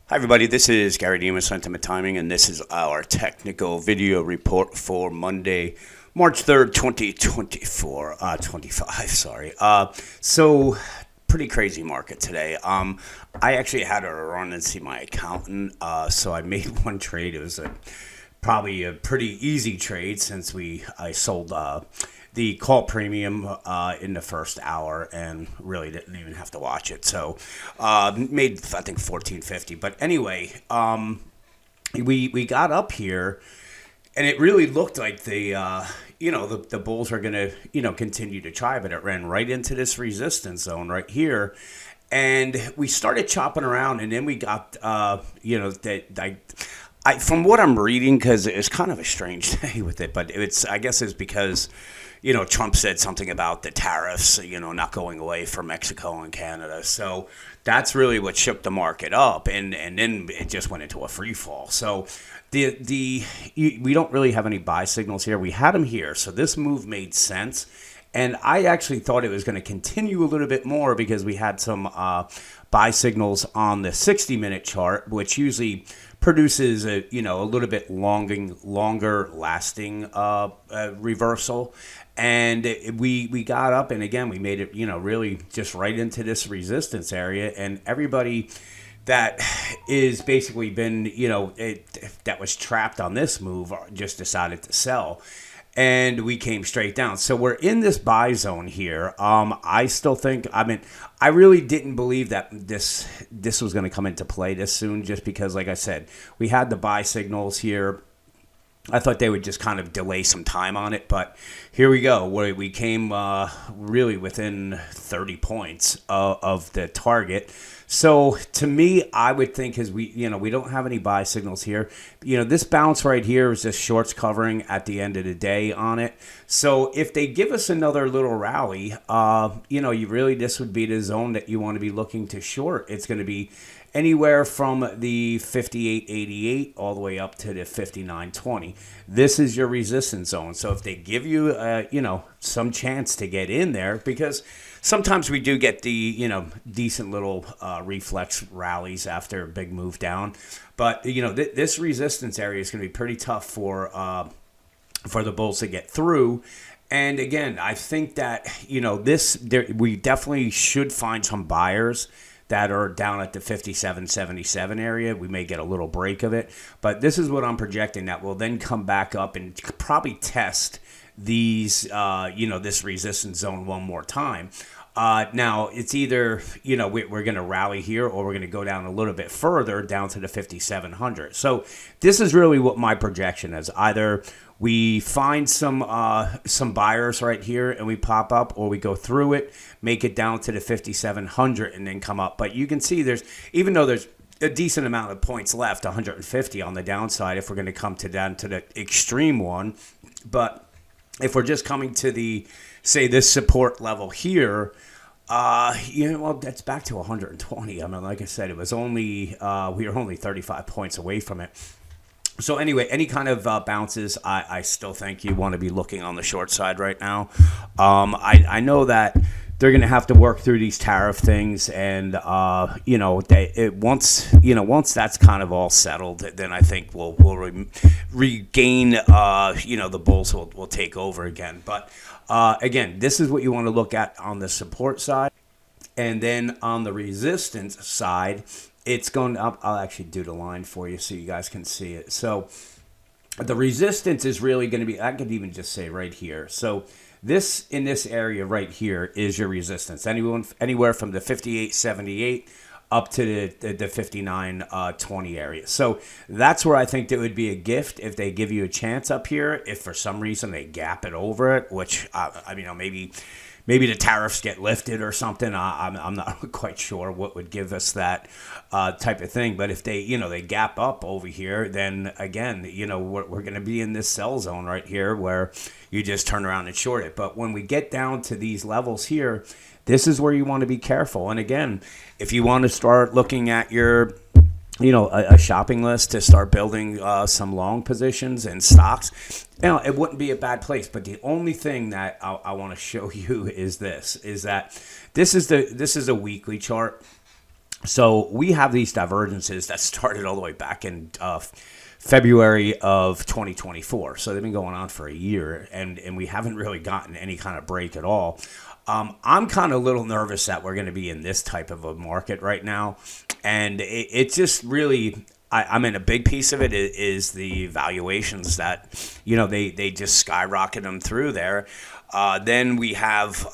Hi, everybody. This is Gary Demas, Sentiment Timing, and this is our technical video report for Monday, March 3rd, 2024. 25, sorry. Pretty crazy market today. I actually had to run and see my accountant, so I made one trade. It was probably a pretty easy trade since I sold the call premium in the first hour and really didn't even have to watch it. So made I think 1450. But anyway, we got up here and it really looked like the bulls are going to continue to try, but it ran right into this resistance zone right here. And we started chopping around, and then we got from what I'm reading, because it's kind of a strange day with it, but I guess it's because Trump said something about the tariffs, not going away for Mexico and Canada. So that's really what shook the market up, and then it just went into a free fall. So we don't really have any buy signals here. We had them here, so this move made sense. And I actually thought it was going to continue a little bit more because we had some buy signals on the 60-minute chart, which usually produces a little bit longer lasting reversal. And we got up, and again we made it really just right into this resistance area, and everybody that is basically been that was trapped on this move just decided to sell. And we came straight down. So we're in this buy zone here. I still think, I really didn't believe that this was going to come into play this soon, just because, like I said, we had the buy signals here. I thought they would just kind of delay some time on it, but here we go, where we came really within 30 points of the target. So to me, I would think we don't have any buy signals here. This bounce right here is just shorts covering at the end of the day on it. So if they give us another little rally, this would be the zone that you want to be looking to short. It's going to be anywhere from the 58.88 all the way up to the 59.20. This is your resistance zone. So if they give you, some chance to get in there, because sometimes we do get the, decent little reflex rallies after a big move down. But, this resistance area is going to be pretty tough for the bulls to get through. And again, I think that, we definitely should find some buyers that are down at the 57.77 area. We may get a little break of it, but this is what I'm projecting, that will then come back up and probably test these, this resistance zone one more time. Now, it's either, we're going to rally here, or we're going to go down a little bit further down to the 5,700. So this is really what my projection is. Either we find some buyers right here and we pop up, or we go through it, make it down to the 5,700 and then come up. But you can see even though there's a decent amount of points left, 150 on the downside if we're going to come down to the extreme one. But if we're just coming to this support level here, that's back to 120. Like I said, it was only we were only 35 points away from it. So anyway, any kind of bounces, I still think you want to be looking on the short side right now. I know that they're going to have to work through these tariff things, and once that's kind of all settled, then I think we'll regain. The bulls will take over again. But again, this is what you want to look at on the support side, and then on the resistance side, it's going up. I'll actually do the line for you so you guys can see it. So the resistance is really going to be, I could even just say right here. So in this area right here is your resistance. Anywhere from the 58.78 up to the 59.20 area. So that's where I think it would be a gift if they give you a chance up here. If for some reason they gap it over it, which maybe the tariffs get lifted or something. I'm not quite sure what would give us that type of thing. But if they gap up over here, then again, we're going to be in this sell zone right here where you just turn around and short it. But when we get down to these levels here, this is where you want to be careful. And again, if you want to start looking at your a shopping list to start building some long positions and stocks, it wouldn't be a bad place. But the only thing that I want to show you is that this is a weekly chart. So we have these divergences that started all the way back in February of 2024. So they've been going on for a year, and we haven't really gotten any kind of break at all. I'm kind of a little nervous that we're going to be in this type of a market right now. And it just really, I mean, a big piece of it is the valuations that, they just skyrocket them through there. Then we have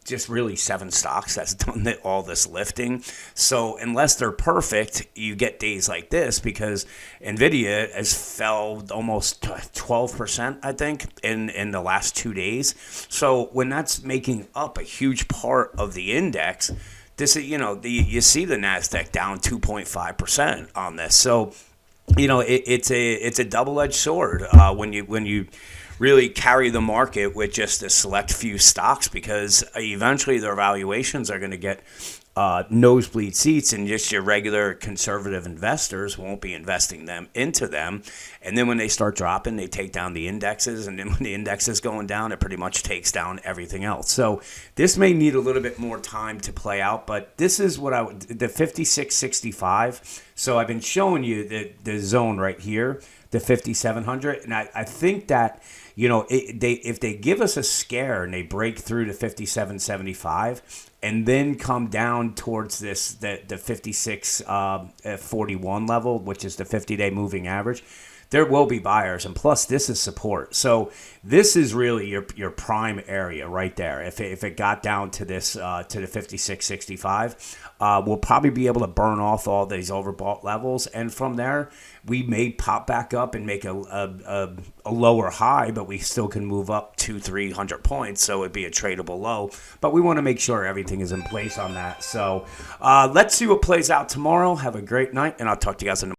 just really 7 stocks that's done all this lifting. So unless they're perfect, you get days like this because Nvidia has fell almost 12%, I think, in the last 2 days. So when that's making up a huge part of the index, this is, you see the Nasdaq down 2.5% on this. So it's a double-edged sword when you really carry the market with just a select few stocks, because eventually their valuations are going to get nosebleed seats, and just your regular conservative investors won't be investing them into them. And then when they start dropping, they take down the indexes, and then when the index is going down, it pretty much takes down everything else. So this may need a little bit more time to play out, but this is what the 5665. So I've been showing you the zone right here, the 5700, and I think that if they give us a scare and they break through to 5775 and then come down towards the 5641 level, which is the 50-day moving average, there will be buyers, and plus this is support. So this is really your prime area right there. If it got down to this to the 5665, we'll probably be able to burn off all these overbought levels, and from there we may pop back up and make a lower high, but we still can move up 200-300 points, so it'd be a tradable low. But we want to make sure everything is in place on that. So let's see what plays out tomorrow. Have a great night, and I'll talk to you guys in the